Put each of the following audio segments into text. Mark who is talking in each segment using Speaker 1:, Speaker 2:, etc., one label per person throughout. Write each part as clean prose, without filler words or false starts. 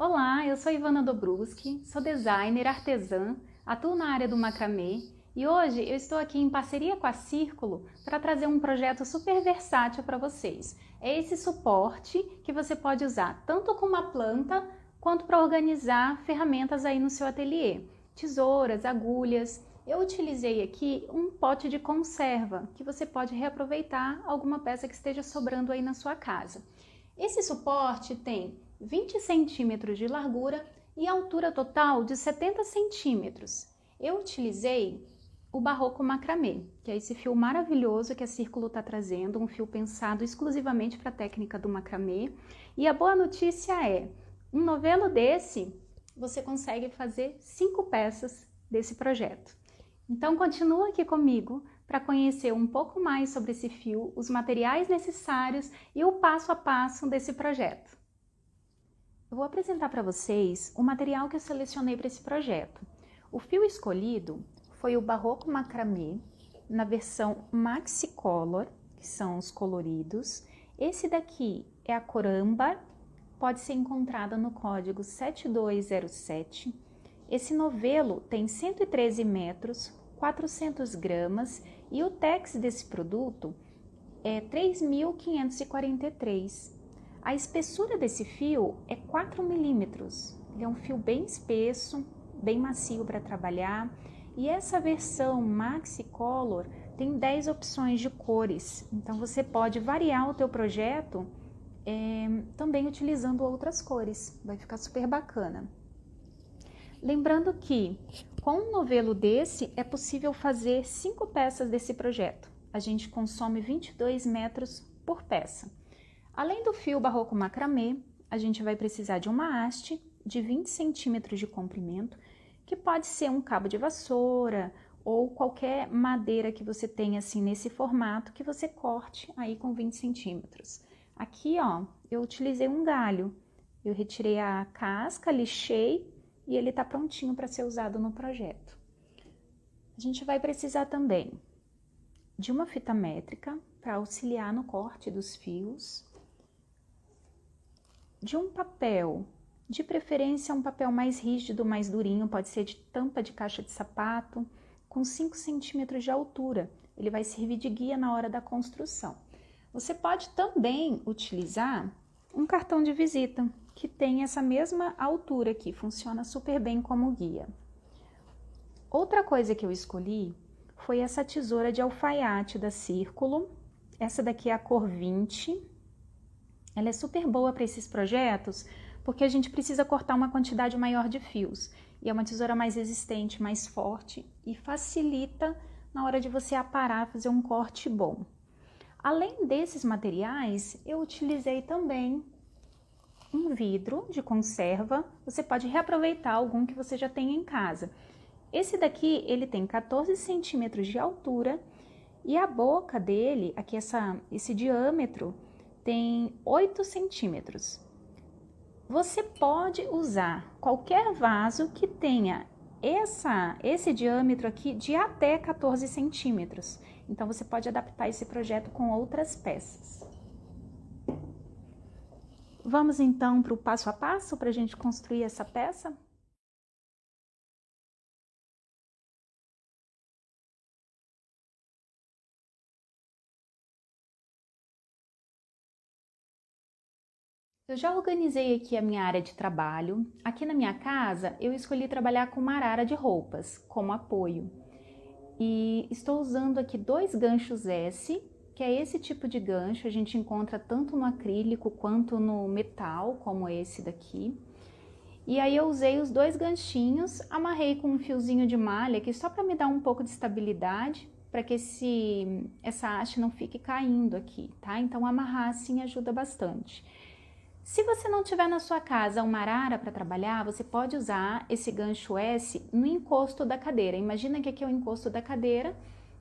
Speaker 1: Olá, eu sou Ivana Dobruski, sou designer, artesã, atuo na área do macramê e hoje eu estou aqui em parceria com a Círculo para trazer um projeto super versátil para vocês. É esse suporte que você pode usar tanto com uma planta quanto para organizar ferramentas aí no seu ateliê. Tesouras, agulhas. Eu utilizei aqui um pote de conserva que você pode reaproveitar alguma peça que esteja sobrando aí na sua casa. Esse suporte tem 20 centímetros de largura e altura total de 70 centímetros. Eu utilizei o Barroco Macramê, que é esse fio maravilhoso que a Círculo está trazendo, um fio pensado exclusivamente para a técnica do macramê. E a boa notícia é, um novelo desse, você consegue fazer 5 peças desse projeto. Então continua aqui comigo para conhecer um pouco mais sobre esse fio, os materiais necessários e o passo a passo desse projeto. Eu vou apresentar para vocês o material que eu selecionei para esse projeto. O fio escolhido foi o Barroco Macramê, na versão Maxi Color, que são os coloridos. Esse daqui é a cor âmbar, pode ser encontrada no código 7207. Esse novelo tem 113 metros, 400 gramas e o tex desse produto é 3.543. A espessura desse fio é 4 milímetros. Ele é um fio bem espesso, bem macio para trabalhar. E essa versão Maxi Color tem 10 opções de cores. Então você pode variar o teu projeto também utilizando outras cores. Vai ficar super bacana. Lembrando que com um novelo desse é possível fazer 5 peças desse projeto. A gente consome 22 metros por peça. Além do fio Barroco Macramê, a gente vai precisar de uma haste de 20 centímetros de comprimento, que pode ser um cabo de vassoura ou qualquer madeira que você tenha assim nesse formato que você corte aí com 20 centímetros. Aqui, ó, eu utilizei um galho. Eu retirei a casca, lixei e ele tá prontinho para ser usado no projeto. A gente vai precisar também de uma fita métrica para auxiliar no corte dos fios, de um papel, de preferência um papel mais rígido, mais durinho, pode ser de tampa de caixa de sapato, com 5 centímetros de altura. Ele vai servir de guia na hora da construção. Você pode também utilizar um cartão de visita, que tem essa mesma altura aqui, funciona super bem como guia. Outra coisa que eu escolhi foi essa tesoura de alfaiate da Círculo. Essa daqui é a cor 20. Ela é super boa para esses projetos, porque a gente precisa cortar uma quantidade maior de fios. E é uma tesoura mais resistente, mais forte e facilita na hora de você aparar, fazer um corte bom. Além desses materiais, eu utilizei também um vidro de conserva. Você pode reaproveitar algum que você já tenha em casa. Esse daqui, ele tem 14 centímetros de altura e a boca dele, aqui esse diâmetro, tem 8 centímetros. Você pode usar qualquer vaso que tenha esse diâmetro aqui de até 14 centímetros. Então, você pode adaptar esse projeto com outras peças. Vamos então para o passo a passo para a gente construir essa peça? Eu já organizei aqui a minha área de trabalho. Aqui na minha casa, eu escolhi trabalhar com uma arara de roupas como apoio. E estou usando aqui 2 ganchos S, que é esse tipo de gancho, a gente encontra tanto no acrílico quanto no metal, como esse daqui. E aí eu usei os 2 ganchinhos, amarrei com um fiozinho de malha aqui só para me dar um pouco de estabilidade, para que essa haste não fique caindo aqui, tá? Então amarrar assim ajuda bastante. Se você não tiver na sua casa uma arara para trabalhar, você pode usar esse gancho S no encosto da cadeira. Imagina que aqui é o encosto da cadeira,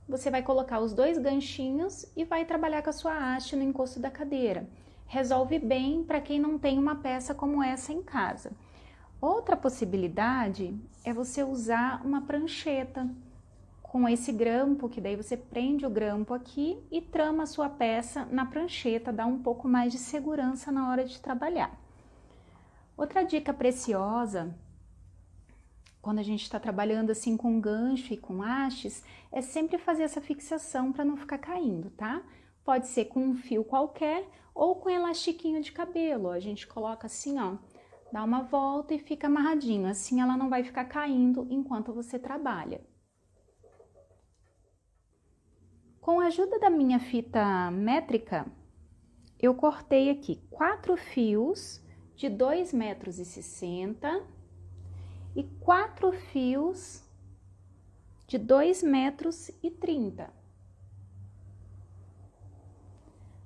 Speaker 1: você vai colocar os 2 ganchinhos e vai trabalhar com a sua haste no encosto da cadeira. Resolve bem para quem não tem uma peça como essa em casa. Outra possibilidade é você usar uma prancheta com esse grampo, que daí você prende o grampo aqui e trama a sua peça na prancheta, dá um pouco mais de segurança na hora de trabalhar. Outra dica preciosa, quando a gente está trabalhando assim com gancho e com hastes, é sempre fazer essa fixação para não ficar caindo, tá? Pode ser com um fio qualquer ou com elastiquinho de cabelo. A gente coloca assim, ó, dá uma volta e fica amarradinho. Assim ela não vai ficar caindo enquanto você trabalha. Com a ajuda da minha fita métrica, eu cortei aqui 4 fios de 2,60 m e 4 fios de 2,30 m.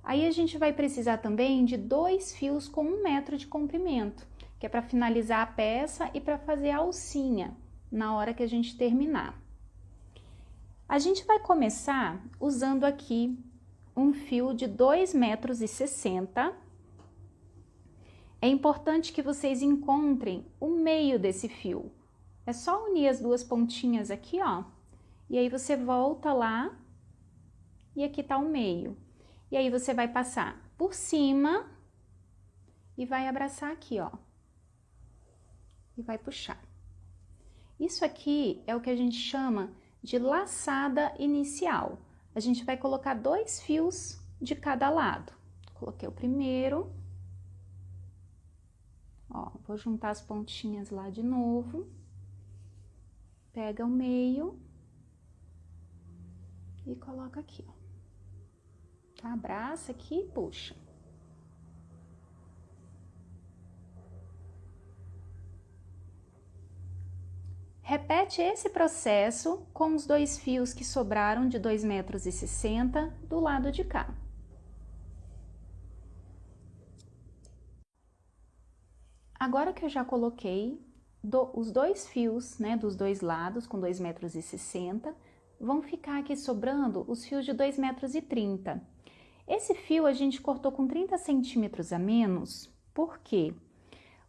Speaker 1: Aí a gente vai precisar também de 2 fios com 1 metro de comprimento, que é para finalizar a peça e para fazer a alcinha na hora que a gente terminar. A gente vai começar usando aqui um fio de 2,60 m. É importante que vocês encontrem o meio desse fio. É só unir as duas pontinhas aqui, ó. E aí você volta lá e aqui tá o meio. E aí você vai passar por cima e vai abraçar aqui, ó. E vai puxar. Isso aqui é o que a gente chama de laçada inicial. A gente vai colocar 2 fios de cada lado. Coloquei o primeiro. Ó, vou juntar as pontinhas lá de novo. Pega o meio e coloca aqui, ó. Tá? Abraça aqui e puxa. Repete esse processo com os 2 fios que sobraram de 2,60 m do lado de cá. Agora que eu já coloquei os 2 fios, né, dos 2 lados com 2,60 m, vão ficar aqui sobrando os fios de 2,30 m. Esse fio a gente cortou com 30 centímetros a menos, porque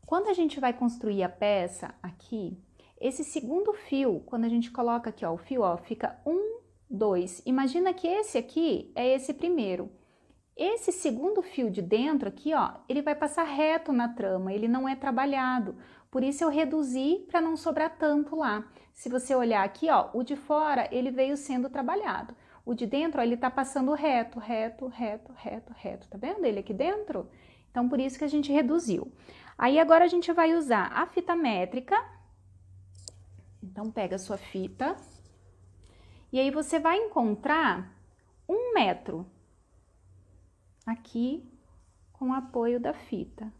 Speaker 1: quando a gente vai construir a peça aqui, esse segundo fio, quando a gente coloca aqui, ó, o fio, ó, fica 1, 2. Imagina que esse aqui é esse primeiro. Esse segundo fio de dentro aqui, ó, ele vai passar reto na trama, ele não é trabalhado. Por isso eu reduzi para não sobrar tanto lá. Se você olhar aqui, ó, o de fora, ele veio sendo trabalhado. O de dentro, ó, ele tá passando reto, reto, reto, reto, reto. Tá vendo ele aqui dentro? Então, por isso que a gente reduziu. Aí, agora a gente vai usar a fita métrica. Então, pega a sua fita. E aí, você vai encontrar 1 metro. Aqui, com o apoio da fita.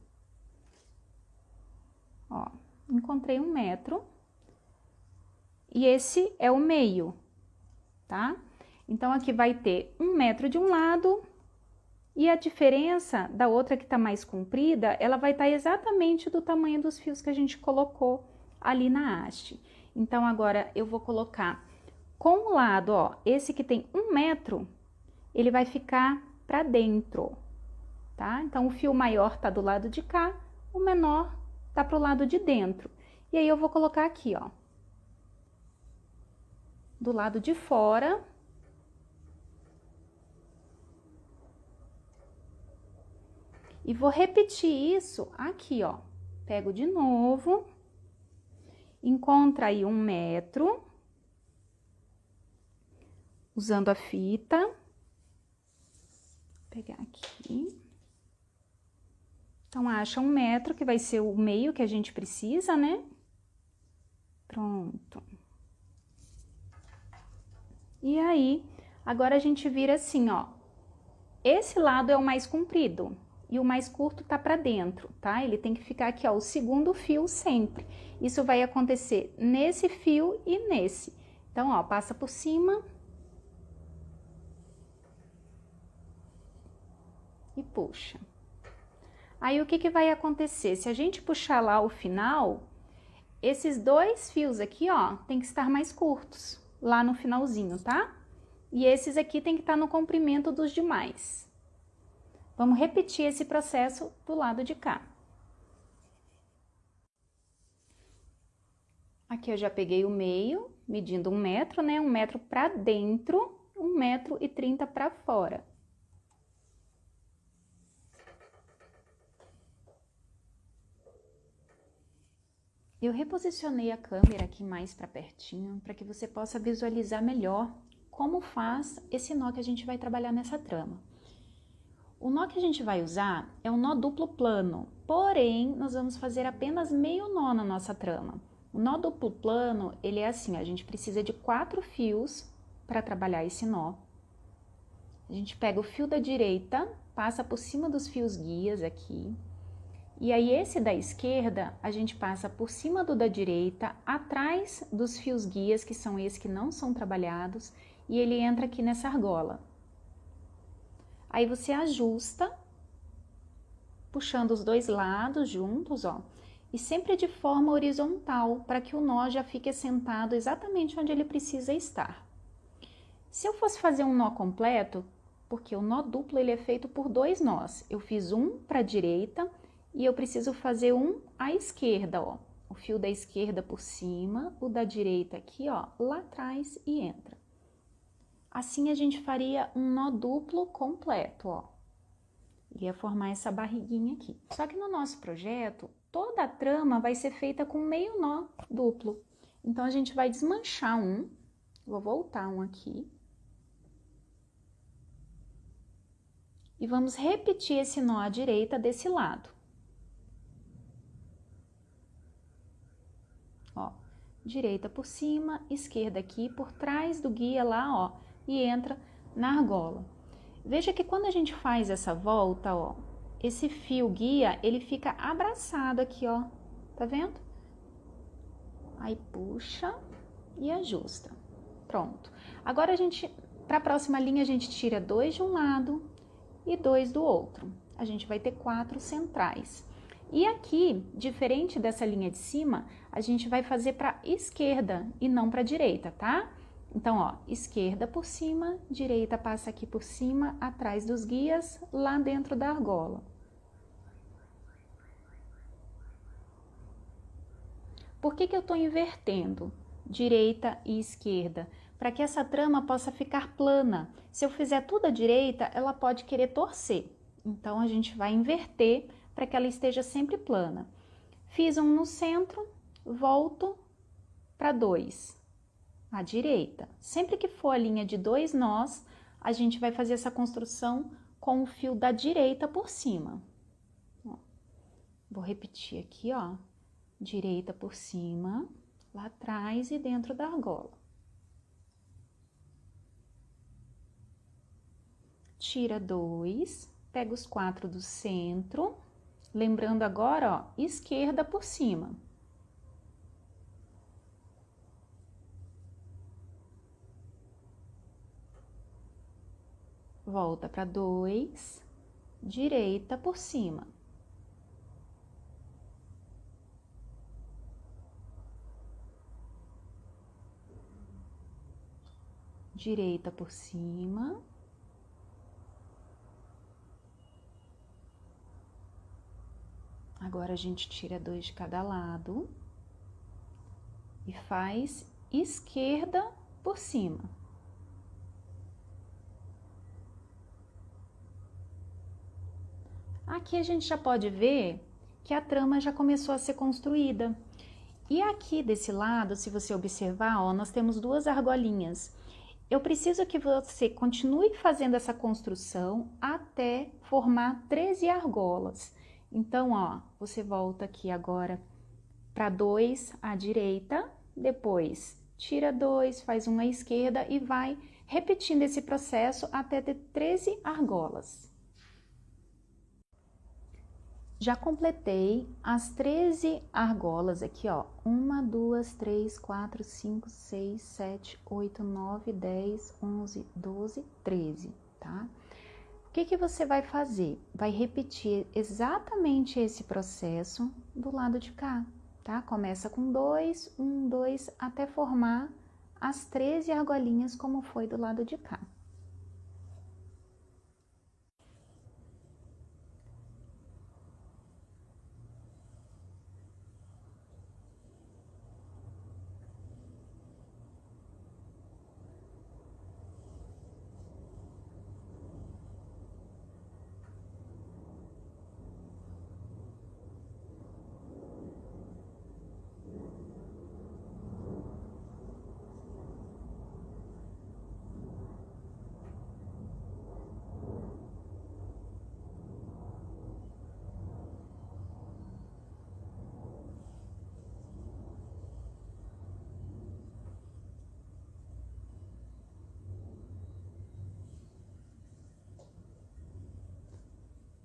Speaker 1: Ó, encontrei 1 metro. E esse é o meio, tá? Então, aqui vai ter 1 metro de um lado e a diferença da outra que tá mais comprida, ela vai estar exatamente do tamanho dos fios que a gente colocou ali na haste. Então, agora eu vou colocar com o lado, ó, esse que tem 1 metro, ele vai ficar para dentro, tá? Então, o fio maior tá do lado de cá, o menor tá pro lado de dentro. E aí, eu vou colocar aqui, ó, do lado de fora. E vou repetir isso aqui, ó. Pego de novo, encontra aí 1 metro, usando a fita. Vou pegar aqui. Então, acha 1 metro, que vai ser o meio que a gente precisa, né? Pronto. E aí, agora a gente vira assim, ó. Esse lado é o mais comprido. E o mais curto tá para dentro, tá? Ele tem que ficar aqui, ó, o segundo fio sempre. Isso vai acontecer nesse fio e nesse. Então, ó, passa por cima. E puxa. Aí, o que que vai acontecer? Se a gente puxar lá o final, esses 2 fios aqui, ó, tem que estar mais curtos, lá no finalzinho, tá? E esses aqui tem que estar no comprimento dos demais. Vamos repetir esse processo do lado de cá. Aqui eu já peguei o meio, medindo 1 metro, né? 1 metro para dentro, 1,30 m para fora. Eu reposicionei a câmera aqui mais para pertinho, para que você possa visualizar melhor como faz esse nó que a gente vai trabalhar nessa trama. O nó que a gente vai usar é um nó duplo plano, porém, nós vamos fazer apenas meio nó na nossa trama. O nó duplo plano, ele é assim, a gente precisa de 4 fios para trabalhar esse nó. A gente pega o fio da direita, passa por cima dos fios guias aqui, e aí esse da esquerda, a gente passa por cima do da direita, atrás dos fios guias, que são esses que não são trabalhados, e ele entra aqui nessa argola. Aí você ajusta, puxando os dois lados juntos, ó, e sempre de forma horizontal, para que o nó já fique assentado exatamente onde ele precisa estar. Se eu fosse fazer um nó completo, porque o nó duplo ele é feito por 2 nós, eu fiz um para a direita e eu preciso fazer um à esquerda, ó. O fio da esquerda por cima, o da direita aqui, ó, lá atrás e entra. Assim a gente faria um nó duplo completo, ó. Ia formar essa barriguinha aqui. Só que no nosso projeto, toda a trama vai ser feita com meio nó duplo. Então, a gente vai desmanchar um. Vou voltar um aqui. E vamos repetir esse nó à direita desse lado. Ó, direita por cima, esquerda aqui, por trás do guia lá, ó, e entra na argola. Veja que quando a gente faz essa volta, ó, esse fio guia, ele fica abraçado aqui, ó, tá vendo? Aí puxa e ajusta. Pronto. Agora a gente, para a próxima linha, a gente tira 2 de um lado e 2 do outro. A gente vai ter 4 centrais. E aqui, diferente dessa linha de cima, a gente vai fazer para esquerda e não para direita, tá? Então, ó, esquerda por cima, direita passa aqui por cima, atrás dos guias, lá dentro da argola. Por que que eu tô invertendo direita e esquerda? Para que essa trama possa ficar plana. Se eu fizer tudo à direita, ela pode querer torcer. Então, a gente vai inverter para que ela esteja sempre plana. Fiz um no centro, volto para 2. À direita. Sempre que for a linha de 2 nós, a gente vai fazer essa construção com o fio da direita por cima. Ó, vou repetir aqui, ó. Direita por cima, lá atrás e dentro da argola. Tira 2, pega os 4 do centro, lembrando agora, ó, esquerda por cima. Volta para 2, direita por cima. Direita por cima. Agora a gente tira 2 de cada lado e faz esquerda por cima. Aqui a gente já pode ver que a trama já começou a ser construída. E aqui desse lado, se você observar, ó, nós temos 2 argolinhas. Eu preciso que você continue fazendo essa construção até formar 13 argolas. Então, ó, você volta aqui agora para 2 à direita, depois tira 2, faz um à esquerda e vai repetindo esse processo até ter 13 argolas. Já completei as 13 argolas aqui, ó. 1, 2, 3, 4, 5, 6, 7, 8, 9, 10, 11, 12, 13, tá? O que que você vai fazer? Vai repetir exatamente esse processo do lado de cá, tá? Começa com 2, 1, 2, até formar as 13 argolinhas como foi do lado de cá.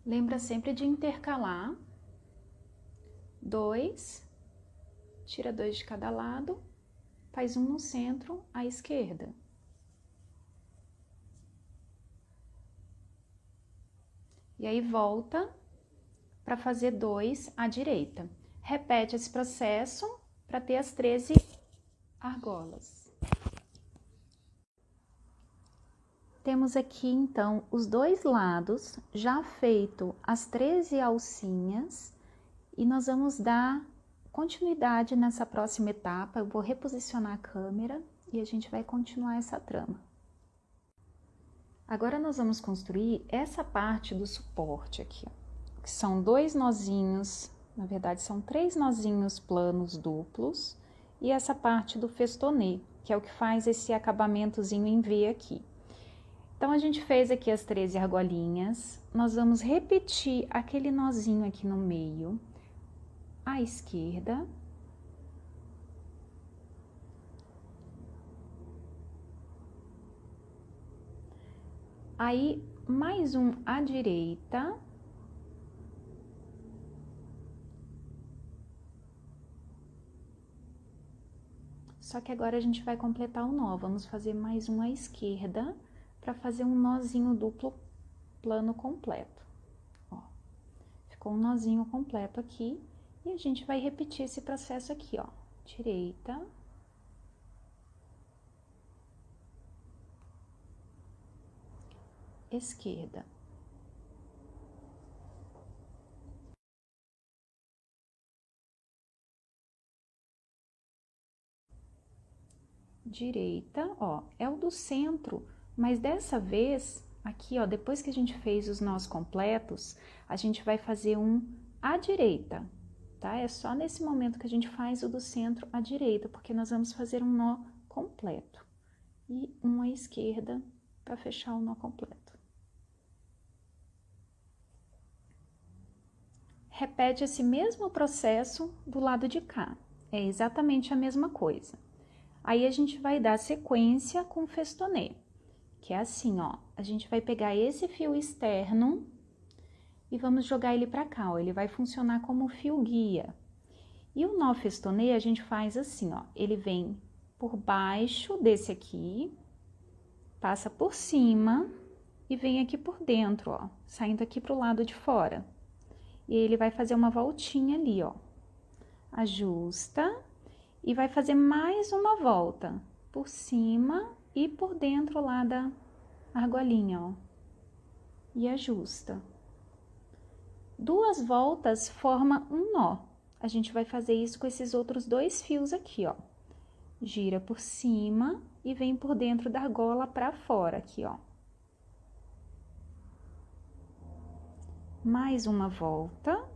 Speaker 1: Lembra sempre de intercalar 2, tira 2 de cada lado, faz um no centro à esquerda. E aí volta para fazer 2 à direita. Repete esse processo para ter as 13 argolas. Temos aqui, então, os dois lados já feito as 13 alcinhas e nós vamos dar continuidade nessa próxima etapa. Eu vou reposicionar a câmera e a gente vai continuar essa trama. Agora nós vamos construir essa parte do suporte aqui, ó, que são 2 nozinhos, na verdade são 3 nozinhos planos duplos e essa parte do festonê, que é o que faz esse acabamentozinho em V aqui. Então, a gente fez aqui as 13 argolinhas, nós vamos repetir aquele nozinho aqui no meio, à esquerda. Aí, mais um à direita. Só que agora a gente vai completar o nó, vamos fazer mais um à esquerda, para fazer um nozinho duplo plano completo. Ó, ficou um nozinho completo aqui, e a gente vai repetir esse processo aqui, ó. Direita. Esquerda. Direita, ó, é o do centro, mas dessa vez, aqui, ó, depois que a gente fez os nós completos, a gente vai fazer um à direita, tá? É só nesse momento que a gente faz o do centro à direita, porque nós vamos fazer um nó completo. E um à esquerda para fechar o nó completo. Repete esse mesmo processo do lado de cá, é exatamente a mesma coisa. Aí, a gente vai dar sequência com o festonê, que é assim, ó. A gente vai pegar esse fio externo e vamos jogar ele pra cá, ó. Ele vai funcionar como fio guia. E o nó festonê a gente faz assim, ó. Ele vem por baixo desse aqui, passa por cima e vem aqui por dentro, ó. Saindo aqui pro lado de fora. E ele vai fazer uma voltinha ali, ó. Ajusta. E vai fazer mais uma volta por cima e por dentro lá da argolinha, ó. E ajusta. 2 voltas forma um nó. A gente vai fazer isso com esses outros 2 fios aqui, ó. Gira por cima e vem por dentro da argola pra fora aqui, ó. Mais uma volta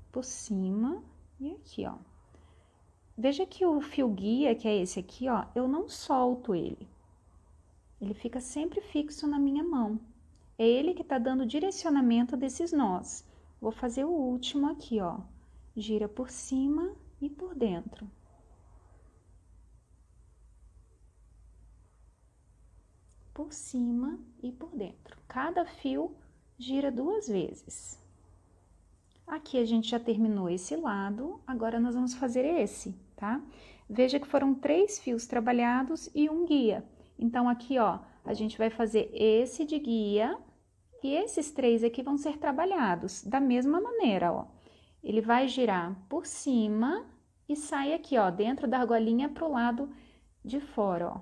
Speaker 1: por cima e aqui, ó. Veja que o fio guia, que é esse aqui, ó, eu não solto ele. Ele fica sempre fixo na minha mão. É ele que tá dando direcionamento desses nós. Vou fazer o último aqui, ó. Gira por cima e por dentro. Por cima e por dentro. Cada fio gira 2 vezes. Aqui a gente já terminou esse lado, agora nós vamos fazer esse, tá? Veja que foram 3 fios trabalhados e um guia. Então, aqui, ó, a gente vai fazer esse de guia e esses 3 aqui vão ser trabalhados da mesma maneira, ó. Ele vai girar por cima e sai aqui, ó, dentro da argolinha pro lado de fora, ó.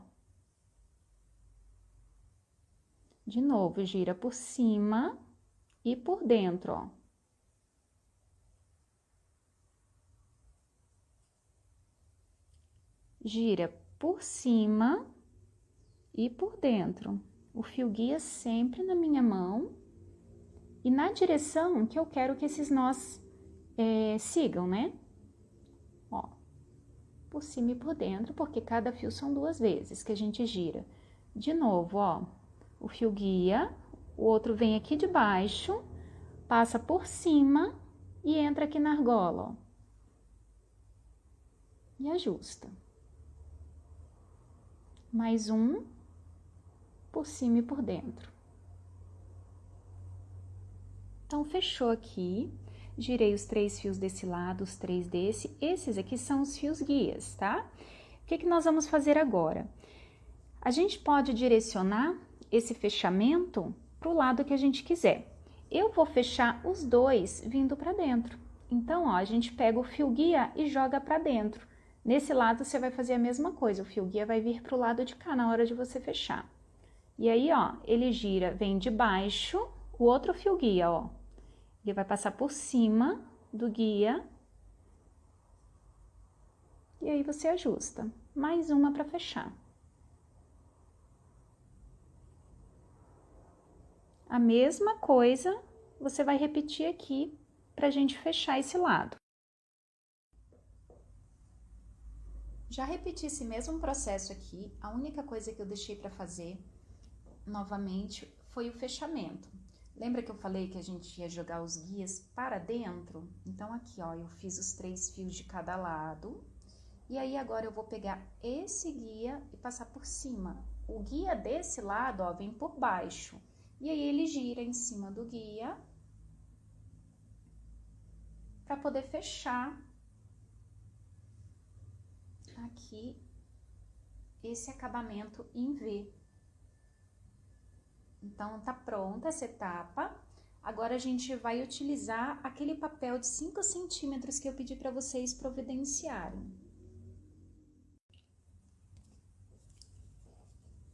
Speaker 1: De novo, gira por cima e por dentro, ó. Gira por cima e por dentro. O fio guia sempre na minha mão e na direção que eu quero que esses nós sigam, né? Ó, por cima e por dentro, porque cada fio são 2 vezes que a gente gira. De novo, ó, o fio guia, o outro vem aqui de baixo, passa por cima e entra aqui na argola, ó. E ajusta. Mais um por cima e por dentro. Então, fechou aqui. Girei os 3 fios desse lado, os 3 desse. Esses aqui são os fios guias, tá? O que nós vamos fazer agora? A gente pode direcionar esse fechamento para o lado que a gente quiser. Eu vou fechar os dois vindo para dentro. Então, ó, a gente pega o fio guia e joga para dentro. Nesse lado, você vai fazer a mesma coisa. O fio guia vai vir para o lado de cá na hora de você fechar. E aí, ó, ele gira, vem de baixo, o outro fio guia, ó. Ele vai passar por cima do guia. E aí, você ajusta. Mais uma para fechar. A mesma coisa, você vai repetir aqui pra gente fechar esse lado. Já repeti esse mesmo processo aqui, a única coisa que eu deixei para fazer novamente foi o fechamento. Lembra que eu falei que a gente ia jogar os guias para dentro? Então, aqui, ó, eu fiz os 3 fios de cada lado. E aí, agora eu vou pegar esse guia e passar por cima. O guia desse lado, ó, vem por baixo. E aí, ele gira em cima do guia para poder fechar aqui esse acabamento em V. Então, tá pronta essa etapa. Agora, a gente vai utilizar aquele papel de 5 centímetros que eu pedi para vocês providenciarem.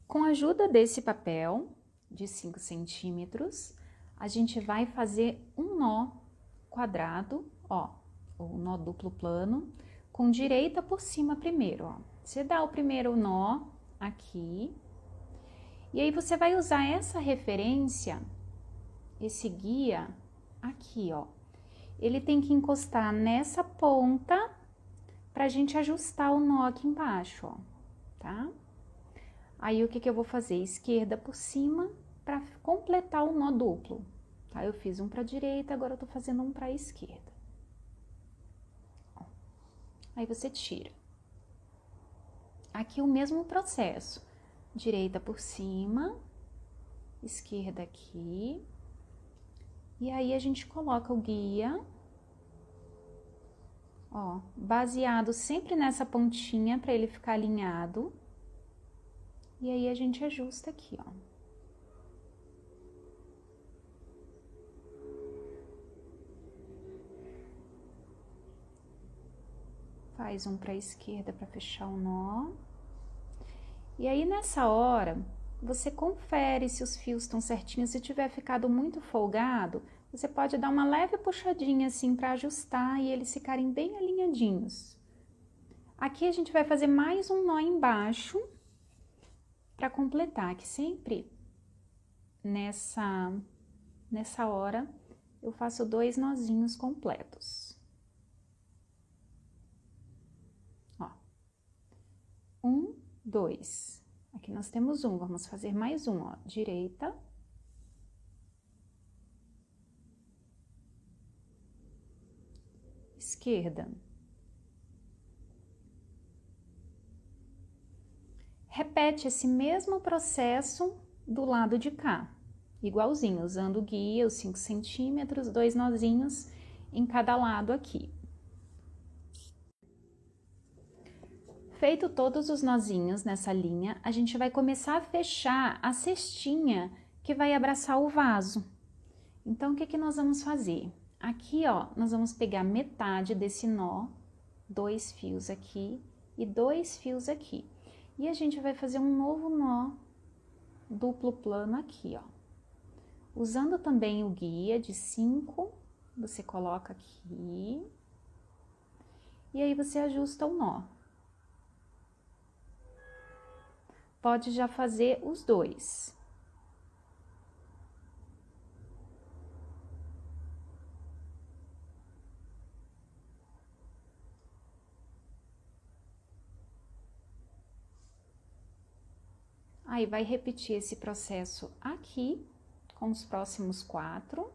Speaker 1: Com a ajuda desse papel de 5 centímetros, a gente vai fazer um nó quadrado, ó, ou nó duplo plano, com direita por cima primeiro, ó. Você dá o primeiro nó aqui, e aí você vai usar essa referência, esse guia aqui, ó. Ele tem que encostar nessa ponta pra gente ajustar o nó aqui embaixo, ó, tá? Aí, o que eu vou fazer? Esquerda por cima para completar o nó duplo, tá? Eu fiz um para a direita, agora eu tô fazendo um para a esquerda. Ó. Aí, você tira. Aqui o mesmo processo. Direita por cima, esquerda aqui. E aí, a gente coloca o guia, ó, baseado sempre nessa pontinha para ele ficar alinhado. E aí, a gente ajusta aqui, ó. Faz um para a esquerda para fechar o nó. E aí, nessa hora, você confere se os fios estão certinhos. Se tiver ficado muito folgado, você pode dar uma leve puxadinha assim para ajustar e eles ficarem bem alinhadinhos. Aqui, a gente vai fazer mais um nó embaixo para completar, que sempre nessa hora eu faço 2 nozinhos completos. Ó, 1, 2. Aqui nós temos um, vamos fazer mais um, ó, direita. Esquerda. Repete esse mesmo processo do lado de cá, igualzinho, usando o guia, os 5 centímetros, 2 nozinhos em cada lado aqui. Feito todos os nozinhos nessa linha, a gente vai começar a fechar a cestinha que vai abraçar o vaso. Então, o que nós vamos fazer? Aqui, ó, nós vamos pegar metade desse nó, 2 fios aqui e 2 fios aqui. E a gente vai fazer um novo nó duplo plano aqui, ó. Usando também o guia de 5, você coloca aqui. E aí, você ajusta o nó. Pode já fazer os 2. Aí, vai repetir esse processo aqui, com os próximos 4.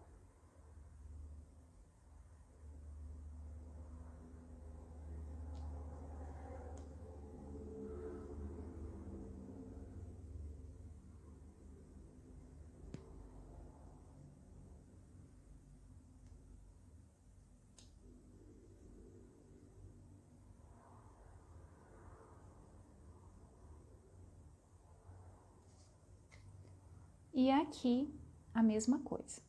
Speaker 1: e aqui a mesma coisa.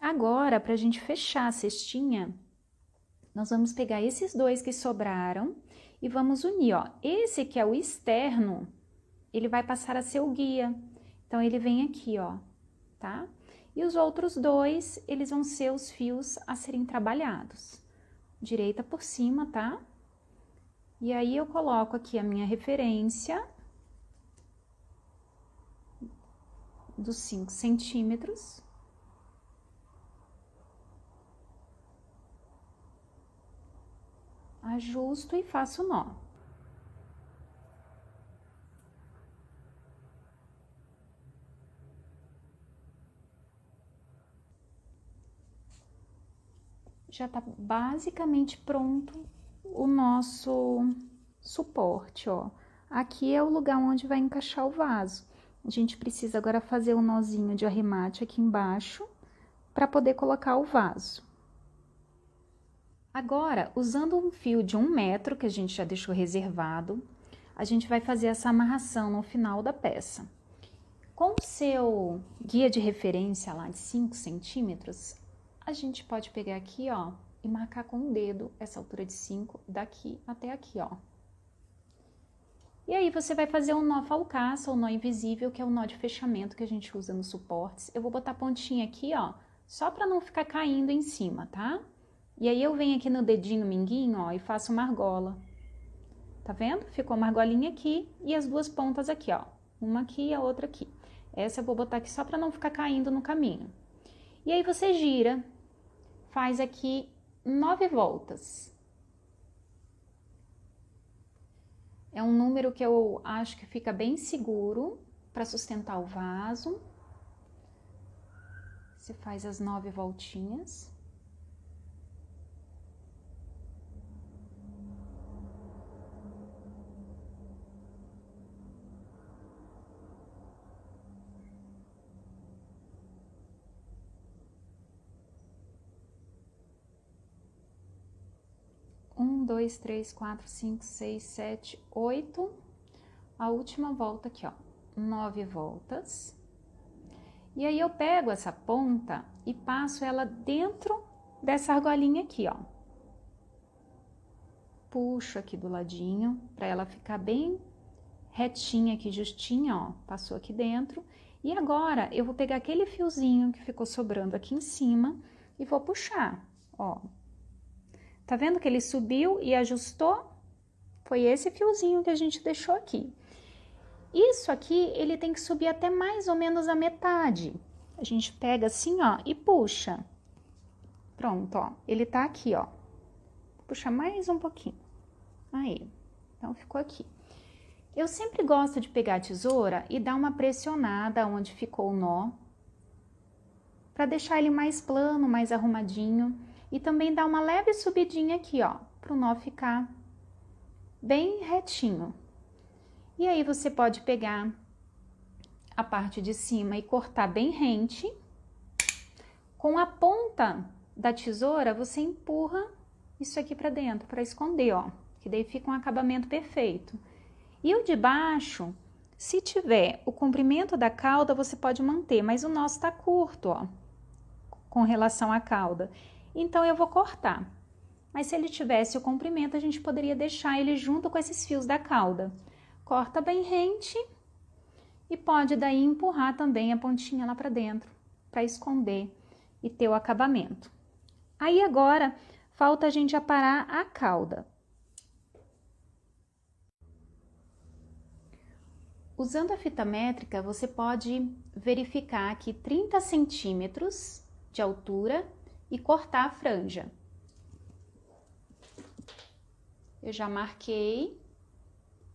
Speaker 1: Agora, para a gente fechar a cestinha, nós vamos pegar esses dois que sobraram e vamos unir, ó. Esse que é o externo, ele vai passar a ser o guia. Então, ele vem aqui, ó, tá? E os outros dois, eles vão ser os fios a serem trabalhados. Direita por cima, tá? E aí, eu coloco aqui a minha referência dos 5 centímetros. Ajusto e faço nó. Já tá basicamente pronto o nosso suporte, ó. Aqui é o lugar onde vai encaixar o vaso. A gente precisa agora fazer um nozinho de arremate aqui embaixo para poder colocar o vaso. Agora, usando um fio de 1 metro, que a gente já deixou reservado, a gente vai fazer essa amarração no final da peça. Com o seu guia de referência lá de 5 centímetros, a gente pode pegar aqui, ó, e marcar com o dedo essa altura de 5, daqui até aqui, ó. E aí, você vai fazer um nó falcaça ou nó invisível, que é o nó de fechamento que a gente usa nos suportes. Eu vou botar a pontinha aqui, ó, só para não ficar caindo em cima, tá? E aí, eu venho aqui no dedinho minguinho, ó, e faço uma argola. Tá vendo? Ficou uma argolinha aqui e as duas pontas aqui, ó. Uma aqui e a outra aqui. Essa eu vou botar aqui só para não ficar caindo no caminho. E aí, você gira, faz aqui 9 voltas. É um número que eu acho que fica bem seguro para sustentar o vaso. Você faz as 9 voltinhas. Um, dois, três, quatro, cinco, seis, sete, 8. A última volta aqui, ó, 9 voltas. E aí, eu pego essa ponta e passo ela dentro dessa argolinha aqui, ó. Puxo aqui do ladinho, para ela ficar bem retinha aqui, justinha, ó. Passou aqui dentro. E agora, eu vou pegar aquele fiozinho que ficou sobrando aqui em cima e vou puxar, ó. Tá vendo que ele subiu e ajustou? Foi esse fiozinho que a gente deixou aqui. Isso aqui, ele tem que subir até mais ou menos a metade. A gente pega assim, ó, e puxa. Pronto, ó. Ele tá aqui, ó. Puxa mais um pouquinho. Aí. Então, ficou aqui. Eu sempre gosto de pegar a tesoura e dar uma pressionada onde ficou o nó, para deixar ele mais plano, mais arrumadinho. E também dar uma leve subidinha aqui, ó, para o nó ficar bem retinho. E aí, você pode pegar a parte de cima e cortar bem rente. Com a ponta da tesoura, você empurra isso aqui para dentro, para esconder, ó. Que daí fica um acabamento perfeito. E o de baixo, se tiver o comprimento da cauda, você pode manter, mas o nosso tá curto, ó, com relação à cauda. Então, eu vou cortar. Mas se ele tivesse o comprimento, a gente poderia deixar ele junto com esses fios da cauda. Corta bem rente e pode daí empurrar também a pontinha lá para dentro, para esconder e ter o acabamento. Aí agora, falta a gente aparar a cauda. Usando a fita métrica, você pode verificar aqui 30 centímetros de altura e cortar a franja. Eu já marquei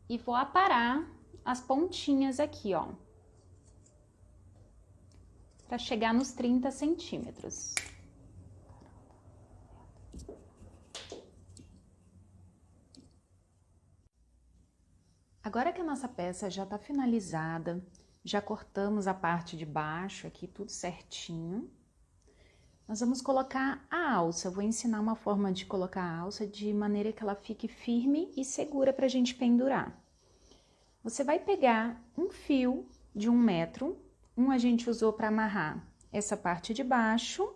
Speaker 1: e vou aparar as pontinhas aqui, ó. para chegar nos 30 centímetros. Agora que a nossa peça já está finalizada, já cortamos a parte de baixo aqui, tudo certinho, nós vamos colocar a alça. Eu vou ensinar uma forma de colocar a alça de maneira que ela fique firme e segura para a gente pendurar. Você vai pegar um fio de 1 metro, um a gente usou para amarrar essa parte de baixo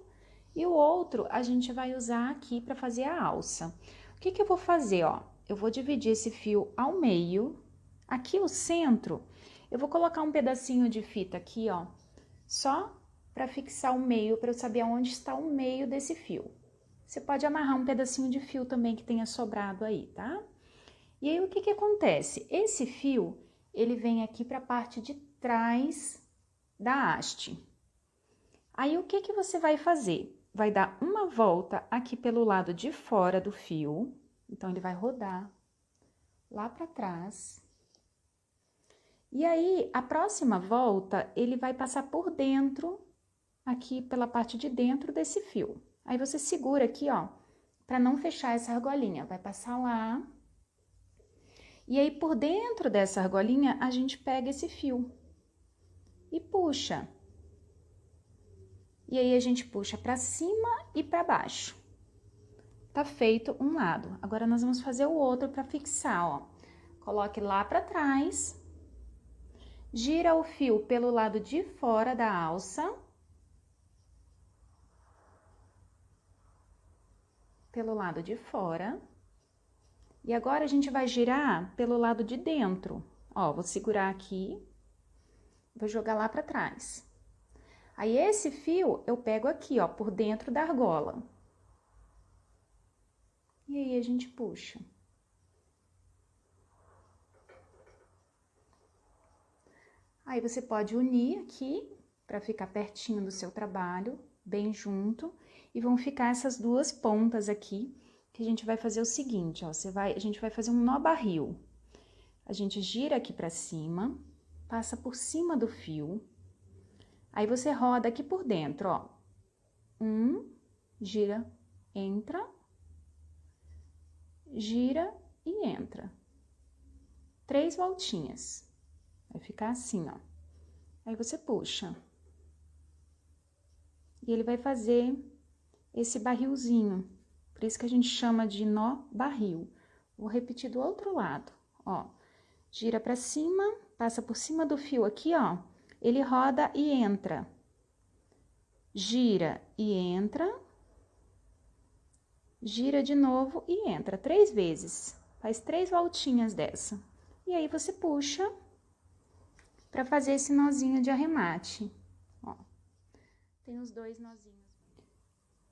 Speaker 1: e o outro a gente vai usar aqui para fazer a alça. O que que eu vou fazer, ó? Eu vou dividir esse fio ao meio. Aqui o centro, eu vou colocar um pedacinho de fita aqui, ó, só para fixar o meio, para eu saber onde está o meio desse fio. Você pode amarrar um pedacinho de fio também que tenha sobrado aí, tá? E aí, o que que acontece? Esse fio, ele vem aqui para a parte de trás da haste. Aí, o que que você vai fazer? Vai dar uma volta aqui pelo lado de fora do fio. Então, ele vai rodar lá para trás. E aí, a próxima volta, ele vai passar por dentro, aqui pela parte de dentro desse fio. Aí, você segura aqui, ó, para não fechar essa argolinha. Vai passar lá. E aí, por dentro dessa argolinha, a gente pega esse fio e puxa. E aí, a gente puxa para cima e para baixo. Tá feito um lado. Agora, nós vamos fazer o outro para fixar, ó. Coloque lá para trás. Gira o fio pelo lado de fora da alça. Pelo lado de fora. E agora a gente vai girar pelo lado de dentro. Ó, vou segurar aqui. Vou jogar lá para trás. Aí, esse fio eu pego aqui, ó, por dentro da argola. E aí, a gente puxa. Aí, você pode unir aqui, para ficar pertinho do seu trabalho, bem junto. E vão ficar essas duas pontas aqui, que a gente vai fazer o seguinte, ó. A gente vai fazer um nó barril. A gente gira aqui para cima, passa por cima do fio. Aí, você roda aqui por dentro, ó. Gira, entra. Gira e entra. 3 voltinhas. Vai ficar assim, ó. Aí, você puxa. E ele vai fazer esse barrilzinho. Por isso que a gente chama de nó barril. Vou repetir do outro lado, ó. Gira pra cima, passa por cima do fio aqui, ó. Ele roda e entra. Gira e entra. Gira de novo e entra 3 vezes. Faz 3 voltinhas dessa. E aí, você puxa para fazer esse nozinho de arremate. Ó, tem os 2 nozinhos.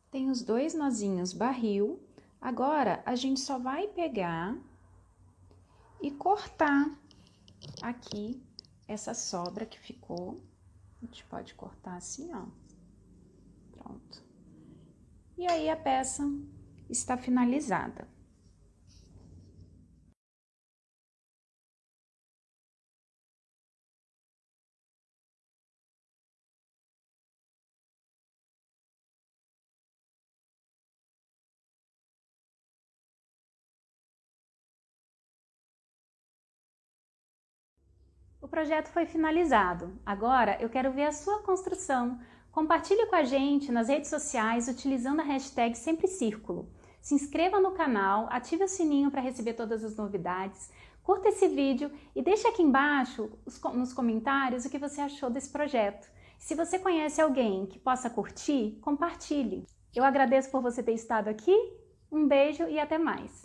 Speaker 1: Tem os 2 nozinhos barril. Agora, a gente só vai pegar e cortar aqui essa sobra que ficou. A gente pode cortar assim, ó. Pronto. E aí, a peça está finalizada. O projeto foi finalizado. Agora, eu quero ver a sua construção. Compartilhe com a gente nas redes sociais utilizando a hashtag SempreCírculo. Se inscreva no canal, ative o sininho para receber todas as novidades, curta esse vídeo e deixe aqui embaixo nos comentários o que você achou desse projeto. Se você conhece alguém que possa curtir, compartilhe. Eu agradeço por você ter estado aqui, um beijo e até mais!